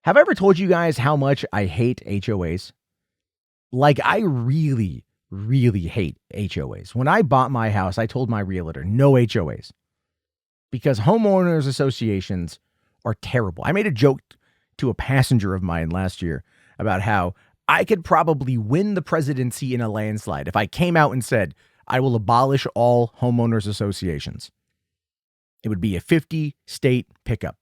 Have I ever told you guys how much I hate HOAs? Like, I really, really hate HOAs. When I bought my house, I told my realtor, no HOAs, because homeowners associations are terrible. I made a joke to a passenger of mine last year about how I could probably win the presidency in a landslide if I came out and said, I will abolish all homeowners associations. It would be a 50-state pickup.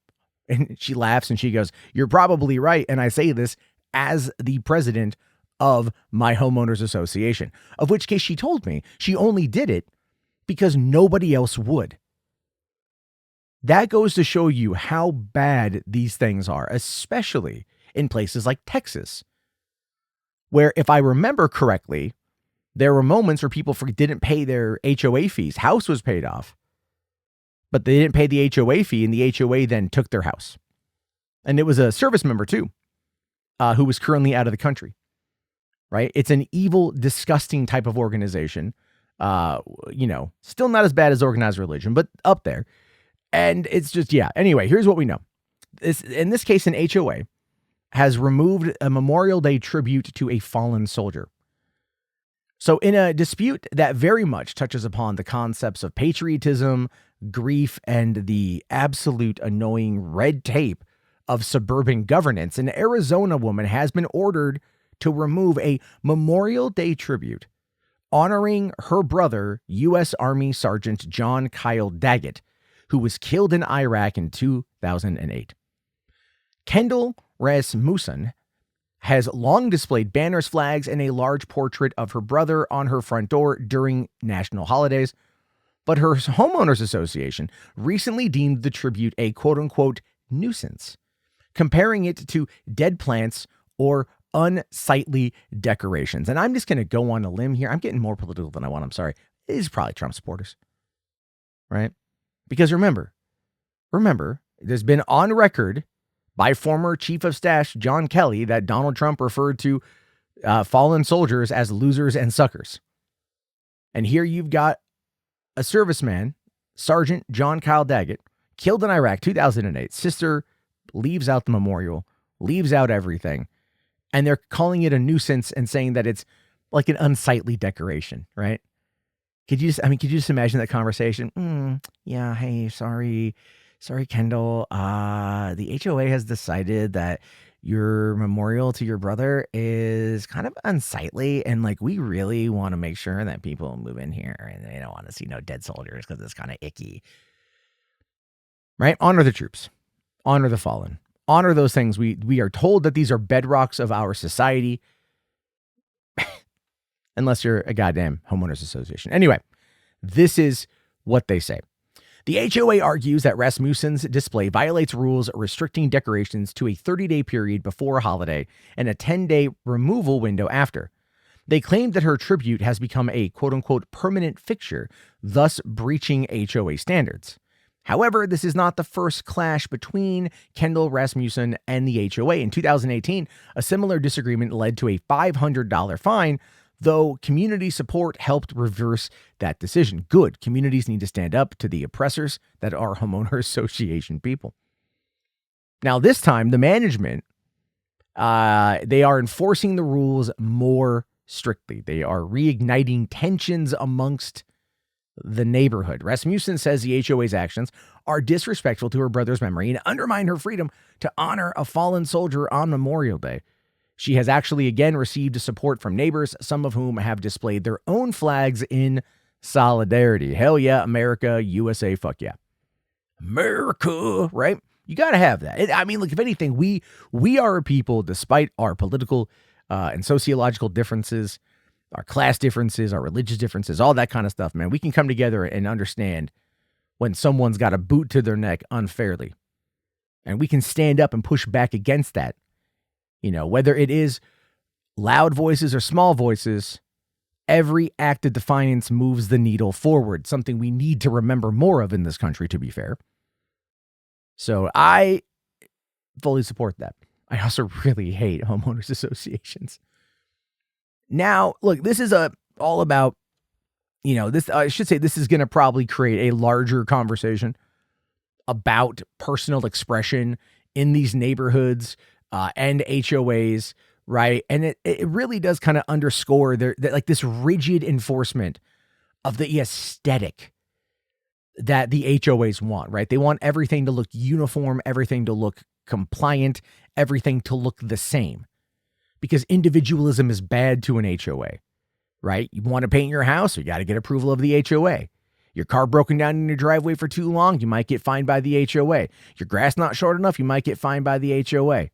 And she laughs and she goes, you're probably right. And I say this as the president of my homeowners association, of which case she told me she only did it because nobody else would. That goes to show you how bad these things are, especially in places like Texas, where, if I remember correctly, there were moments where people didn't pay their HOA fees. House was paid off, but they didn't pay the HOA fee, and the HOA then took their house. And it was a service member, too, who was currently out of the country, right? It's an evil, disgusting type of organization. Still not as bad as organized religion, but up there. And it's just, yeah. Anyway, here's what we know. In this case, an HOA has removed a Memorial Day tribute to a fallen soldier. So in a dispute that very much touches upon the concepts of patriotism, grief, and the absolute annoying red tape of suburban governance, an Arizona woman has been ordered to remove a Memorial Day tribute honoring her brother, U.S. Army Sergeant John Kyle Daggett, who was killed in Iraq in 2008. Kendall Rasmussen has long displayed banners, flags, and a large portrait of her brother on her front door during national holidays, but her homeowners association recently deemed the tribute a quote-unquote nuisance, comparing it to dead plants or unsightly decorations. And I'm just going to go on a limb here. I'm getting more political than I want. I'm sorry. These are probably Trump supporters, right? Because remember, there's been on record by former Chief of Staff John Kelly that Donald Trump referred to fallen soldiers as losers and suckers. And here you've got a serviceman, Sergeant John Kyle Daggett, killed in Iraq, 2008. Sister leaves out the memorial, leaves out everything. And they're calling it a nuisance and saying that it's like an unsightly decoration, right? Could you just imagine that conversation? Yeah, hey, sorry, Kendall. The HOA has decided that your memorial to your brother is kind of unsightly, and like we really want to make sure that people move in here and they don't want to see no dead soldiers because it's kind of icky. Right? Honor the troops, honor the fallen, honor those things. We are told that these are bedrocks of our society. Unless you're a goddamn homeowners association. Anyway, this is what they say. The HOA argues that Rasmussen's display violates rules restricting decorations to a 30-day period before a holiday and a 10-day removal window after. They claim that her tribute has become a quote-unquote permanent fixture, thus breaching HOA standards. However, this is not the first clash between Kendall Rasmussen and the HOA. In 2018, a similar disagreement led to a $500 fine, though community support helped reverse that decision. Good. Communities need to stand up to the oppressors that are homeowner association people. Now, this time, the management, they are enforcing the rules more strictly. They are reigniting tensions amongst the neighborhood. Rasmussen says the HOA's actions are disrespectful to her brother's memory and undermine her freedom to honor a fallen soldier on Memorial Day. She has actually again received support from neighbors, some of whom have displayed their own flags in solidarity. Hell yeah, America, USA, fuck yeah. America, right? You got to have that. Look, if anything, we are a people, despite our political and sociological differences, our class differences, our religious differences, all that kind of stuff, man. We can come together and understand when someone's got a boot to their neck unfairly. And we can stand up and push back against that. You know, whether it is loud voices or small voices, every act of defiance moves the needle forward, something we need to remember more of in this country, to be fair. So I fully support that. I also really hate homeowners associations. Now, look, this is all about, this. I should say this is going to probably create a larger conversation about personal expression in these neighborhoods, end HOAs, right? And it really does kind of underscore like this rigid enforcement of the aesthetic that the HOAs want, right? They want everything to look uniform, everything to look compliant, everything to look the same. Because individualism is bad to an HOA, right? You want to paint your house, you got to get approval of the HOA. Your car broken down in your driveway for too long, you might get fined by the HOA. Your grass not short enough, you might get fined by the HOA.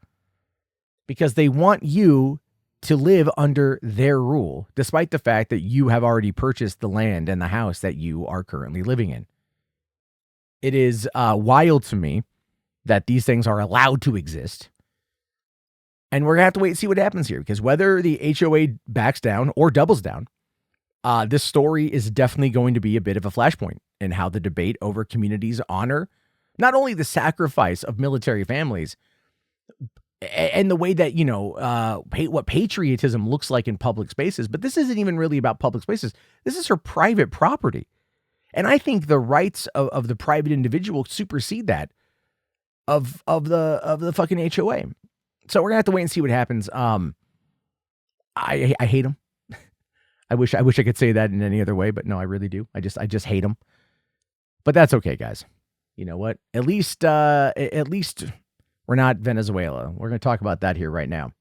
Because they want you to live under their rule, despite the fact that you have already purchased the land and the house that you are currently living in. It is wild to me that these things are allowed to exist. And we're going to have to wait and see what happens here, because whether the HOA backs down or doubles down, this story is definitely going to be a bit of a flashpoint in how the debate over communities honor not only the sacrifice of military families and the way that, what patriotism looks like in public spaces, but this isn't even really about public spaces. This is her private property. And I think the rights of the private individual supersede that of the fucking HOA. So we're gonna have to wait and see what happens. I hate them. I wish I could say that in any other way, but no, I really do. I just hate them. But that's okay, guys. You know what? At least we're not Venezuela. We're gonna talk about that here right now.